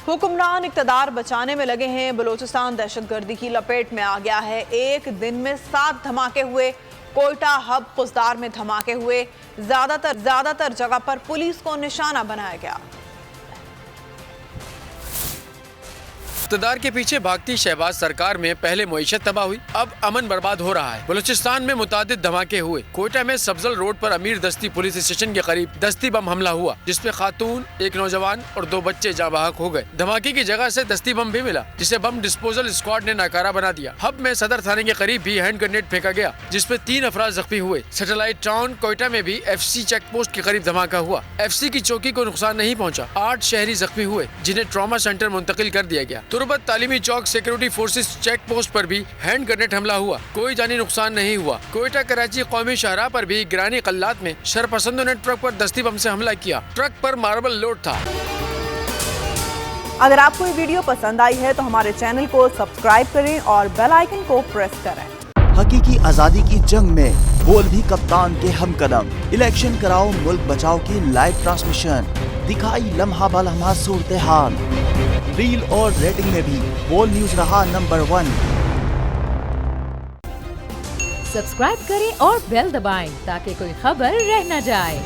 हुक्मरान इक़्तिदार बचाने में लगे हैं। बलूचिस्तान दहशतगर्दी की लपेट में आ गया है। एक दिन में 7 धमाके हुए। कोयटा हब पुजदार में धमाके हुए। ज्यादातर जगह पर पुलिस को निशाना बनाया गया। इक़्तिदार के पीछे भागती शहबाज सरकार में पहले मईशत तबाह हुई, अब अमन बर्बाद हो रहा है। बलूचिस्तान में मुतादिद धमाके हुए। कोयटा में सब्जल रोड पर अमीर दस्ती पुलिस स्टेशन के करीब दस्ती बम हमला हुआ, जिसमें खातून, एक नौजवान और 2 बच्चे जाँ बहक हो गए। धमाके की जगह से दस्ती बम भी मिला, जिसे बम डिस्पोजल स्क्वाड ने नाकारा बना दिया। हब में सदर थाने के करीब भी हैंड ग्रेनेड फेंका गया, जिसमें 3 अफराद जख्मी हुए। सैटेलाइट टाउन कोयटा में भी FC चेक पोस्ट के करीब धमाका हुआ। FC की चौकी को नुकसान नहीं पहुँचा। 8 शहरी जख्मी हुए, जिन्हें ट्रॉमा सेंटर मुंतकिल कर दिया गया। तुरबत तालीमी चौक सिक्योरिटी फोर्सेस चेक पोस्ट पर भी हैंड ग्रेनेड हमला हुआ, कोई जानी नुकसान नहीं हुआ। कोयटा कराची कौमी शाहराह पर भी गिरानी कल्लात में शरपसंदों ने ट्रक पर दस्ती बम से हमला किया। ट्रक पर मार्बल लोड था। अगर आपको ये वीडियो पसंद आई है तो हमारे चैनल को सब्सक्राइब करें और बेल आइकन को प्रेस करें। हकीकी आजादी की जंग में बोल भी कप्तान के हमकदम। इलेक्शन कराओ मुल्क बचाओ की लाइव ट्रांसमिशन, दिखाई लम्हा बलम्हा सूरत हाल। रील और रेटिंग में भी बोल न्यूज रहा नंबर 1। सब्सक्राइब करें और बेल दबाएं ताकि कोई खबर रह न जाए।